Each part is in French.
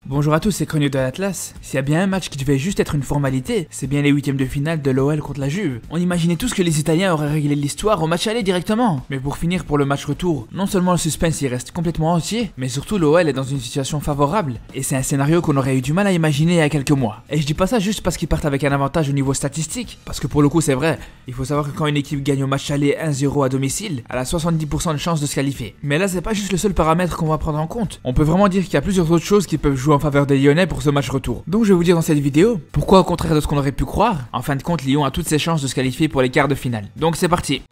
Bonjour à tous, c'est Cogno de l'Atlas. S'il y a bien un match qui devait juste être une formalité, c'est bien les huitièmes de finale de l'OL contre la Juve. On imaginait tous que les Italiens auraient réglé l'histoire au match aller directement. Mais pour finir pour le match retour, non seulement le suspense y reste complètement entier, mais surtout l'OL est dans une situation favorable. Et c'est un scénario qu'on aurait eu du mal à imaginer il y a quelques mois. Et je dis pas ça juste parce qu'ils partent avec un avantage au niveau statistique, parce que pour le coup c'est vrai. Il faut savoir que quand une équipe gagne au match aller 1-0 à domicile, elle a 70% de chance de se qualifier. Mais là c'est pas juste le seul paramètre qu'on va prendre en compte. On peut vraiment dire qu'il y a plusieurs autres choses qui peuvent jouer en faveur des Lyonnais pour ce match retour. Donc je vais vous dire dans cette vidéo pourquoi, au contraire de ce qu'on aurait pu croire, en fin de compte Lyon a toutes ses chances de se qualifier pour les quarts de finale. Donc c'est parti.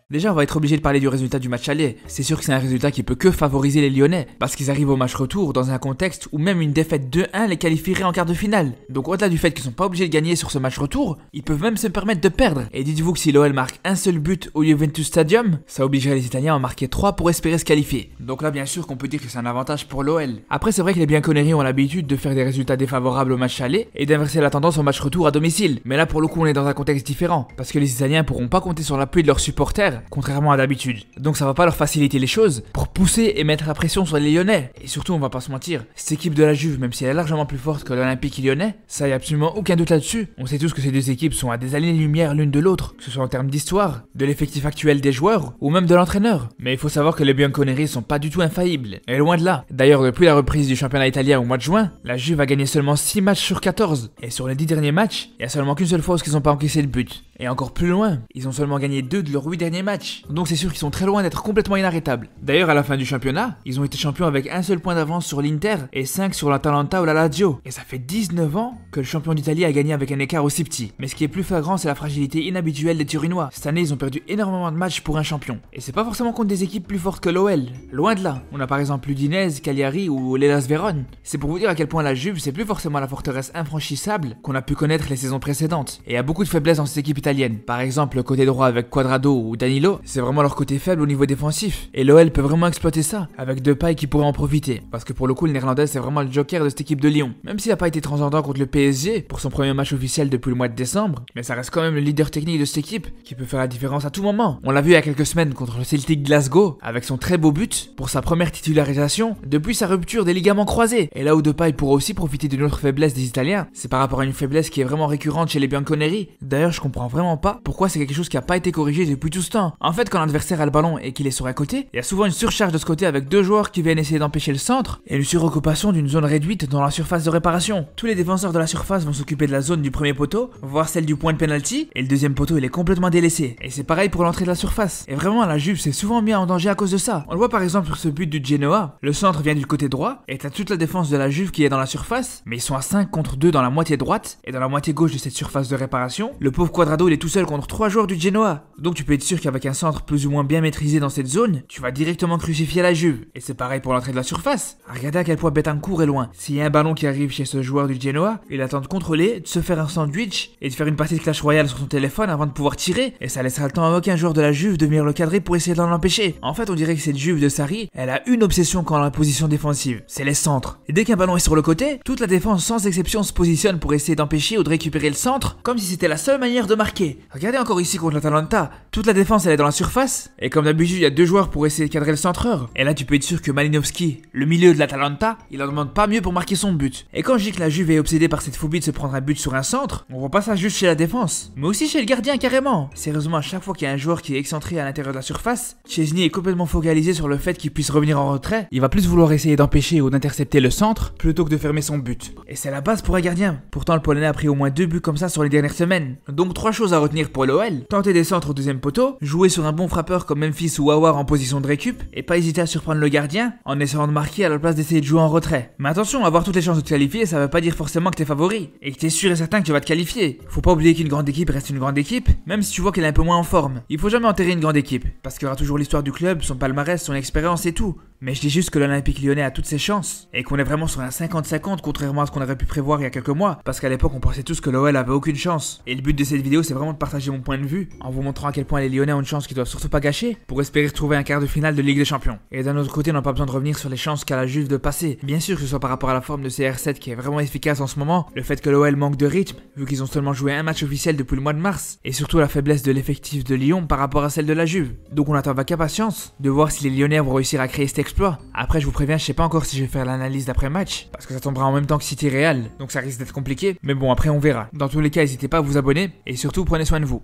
Déjà, on va être obligé de parler du résultat du match aller. C'est sûr que c'est un résultat qui peut que favoriser les Lyonnais, parce qu'ils arrivent au match retour dans un contexte où même une défaite 2-1 les qualifierait en quart de finale. Donc au-delà du fait qu'ils sont pas obligés de gagner sur ce match retour, ils peuvent même se permettre de perdre. Et dites-vous que si l'OL marque un seul but au Juventus Stadium, ça obligerait les Italiens à en marquer 3 pour espérer se qualifier. Donc là, bien sûr qu'on peut dire que c'est un avantage pour l'OL. Après, c'est vrai que les Bianconeri ont l'habitude de faire des résultats défavorables au match aller et d'inverser la tendance au match retour à domicile. Mais là, pour le coup, on est dans un contexte différent, parce que les Italiens pourront pas compter sur l'appui de leurs supporters, contrairement à d'habitude. Donc ça va pas leur faciliter les choses pour pousser et mettre la pression sur les Lyonnais. Et surtout, on va pas se mentir, cette équipe de la Juve, même si elle est largement plus forte que l'Olympique Lyonnais, ça y a absolument aucun doute là-dessus. On sait tous que ces deux équipes sont à des années-lumière l'une de l'autre, que ce soit en termes d'histoire, de l'effectif actuel des joueurs ou même de l'entraîneur. Mais il faut savoir que les Bianconeri sont pas du tout infaillibles, et loin de là. D'ailleurs, depuis la reprise du championnat italien au mois de juin, la Juve a gagné seulement 6 matchs sur 14. Et sur les 10 derniers matchs, il y a seulement qu'une seule fois où ils n'ont pas encaissé de but. Et encore plus loin, ils ont seulement gagné 2 de leurs 8 derniers matchs. Donc c'est sûr qu'ils sont très loin d'être complètement inarrêtables. D'ailleurs, à la fin du championnat, ils ont été champions avec un seul point d'avance sur l'Inter et 5 sur l'Atalanta ou la Lazio. Et ça fait 19 ans que le champion d'Italie a gagné avec un écart aussi petit. Mais ce qui est plus flagrant, c'est la fragilité inhabituelle des Turinois. Cette année, ils ont perdu énormément de matchs pour un champion. Et c'est pas forcément contre des équipes plus fortes que l'OL. Loin de là. On a par exemple l'Udinese, Cagliari ou l'Hellas Vérone. C'est pour vous dire à quel point la Juve, c'est plus forcément la forteresse infranchissable qu'on a pu connaître les saisons précédentes. Et il y a beaucoup de faiblesses dans cette équipe italienne. Par exemple, le côté droit avec Quadrado ou Danilo, c'est vraiment leur côté faible au niveau défensif. Et l'OL peut vraiment exploiter ça, avec Depay qui pourrait en profiter. Parce que pour le coup, le Néerlandais, c'est vraiment le joker de cette équipe de Lyon. Même s'il n'a pas été transcendant contre le PSG pour son premier match officiel depuis le mois de décembre, mais ça reste quand même le leader technique de cette équipe qui peut faire la différence à tout moment. On l'a vu il y a quelques semaines contre le Celtic Glasgow, avec son très beau but pour sa première titularisation depuis sa rupture des ligaments croisés. Et là où Depay pourra aussi profiter d'une autre faiblesse des Italiens, c'est par rapport à une faiblesse qui est vraiment récurrente chez les Bianconeri. D'ailleurs, je comprends vraiment pas pourquoi c'est quelque chose qui a pas été corrigé depuis tout ce temps. En fait, quand l'adversaire a le ballon et qu'il est sur un côté, il y a souvent une surcharge de ce côté avec 2 joueurs qui viennent essayer d'empêcher le centre et une suroccupation d'une zone réduite dans la surface de réparation. Tous les défenseurs de la surface vont s'occuper de la zone du premier poteau, voire celle du point de penalty, et le deuxième poteau il est complètement délaissé. Et c'est pareil pour l'entrée de la surface. Et vraiment, la Juve s'est souvent mis en danger à cause de ça. On le voit par exemple sur ce but du Genoa, le centre vient du côté droit et t'as toute la défense de la Juve qui est dans la surface, mais ils sont à 5 contre 2 dans la moitié droite et dans la moitié gauche de cette surface de réparation. Le pauvre Quadrado il est tout seul contre 3 joueurs du Genoa. Donc tu peux être sûr qu'avec un centre plus ou moins bien maîtrisé dans cette zone, tu vas directement crucifier la Juve. Et c'est pareil pour l'entrée de la surface. Regardez à quel point Betancourt est loin. S'il y a un ballon qui arrive chez ce joueur du Genoa, il attend de contrôler, de se faire un sandwich et de faire une partie de Clash Royale sur son téléphone avant de pouvoir tirer. Et ça laissera le temps à aucun joueur de la Juve de venir le cadrer pour essayer d'en empêcher. En fait, on dirait que cette Juve de Sarri, elle a une obsession quand la position défensive. C'est les centres. Et dès qu'un ballon est sur le côté, toute la défense sans exception se positionne pour essayer d'empêcher ou de récupérer le centre, comme si c'était la seule manière de marquer. Regardez encore ici contre l'Atalanta. Toute la défense elle est dans la surface, et comme d'habitude il y a 2 joueurs pour essayer de cadrer le centreur. Et là tu peux être sûr que Malinowski, le milieu de l'Atalanta, il en demande pas mieux pour marquer son but. Et quand je dis que la Juve est obsédée par cette phobie de se prendre un but sur un centre, on voit pas ça juste chez la défense, mais aussi chez le gardien carrément. Sérieusement, à chaque fois qu'il y a un joueur qui est excentré à l'intérieur de la surface, Szczesny est complètement focalisé sur le fait qu'il puisse revenir en retrait. Il va plus vouloir essayer d'empêcher ou d'intercepter le centre plutôt que de fermer son but. Et c'est la base pour un gardien. Pourtant le Polonais a pris au moins 2 buts comme ça sur les dernières semaines. Donc 3 choses à retenir pour l'OL: tenter des centres au deuxième poteau, jouer sur un bon frappeur comme Memphis ou Aouar en position de récup, et pas hésiter à surprendre le gardien en essayant de marquer à la place d'essayer de jouer en retrait. Mais attention, avoir toutes les chances de te qualifier, ça veut pas dire forcément que t'es favori et que t'es sûr et certain que tu vas te qualifier. Faut pas oublier qu'une grande équipe reste une grande équipe, même si tu vois qu'elle est un peu moins en forme. Il faut jamais enterrer une grande équipe, parce qu'il y aura toujours l'histoire du club, son palmarès, son expérience et tout. Mais je dis juste que l'Olympique Lyonnais a toutes ses chances et qu'on est vraiment sur un 50-50 contrairement à ce qu'on aurait pu prévoir il y a quelques mois, parce qu'à l'époque on pensait tous que l'OL avait aucune chance. Et le but de cette vidéo c'est vraiment de partager mon point de vue en vous montrant à quel point les Lyonnais ont une chance qu'ils doivent surtout pas gâcher pour espérer retrouver un quart de finale de Ligue des Champions. Et d'un autre côté on n'a pas besoin de revenir sur les chances qu'a la Juve de passer, bien sûr que ce soit par rapport à la forme de CR7 qui est vraiment efficace en ce moment, le fait que l'OL manque de rythme vu qu'ils ont seulement joué un match officiel depuis le mois de mars, et surtout la faiblesse de l'effectif de Lyon par rapport à celle de la Juve. Donc on attend avec impatience de voir si les Lyonnais vont réussir à créer cet exploit. Après je vous préviens, je sais pas encore si je vais faire l'analyse d'après match parce que ça tombera en même temps que City Real, donc ça risque d'être compliqué, mais bon après on verra. Dans tous les cas n'hésitez pas à vous abonner et surtout prenez soin de vous.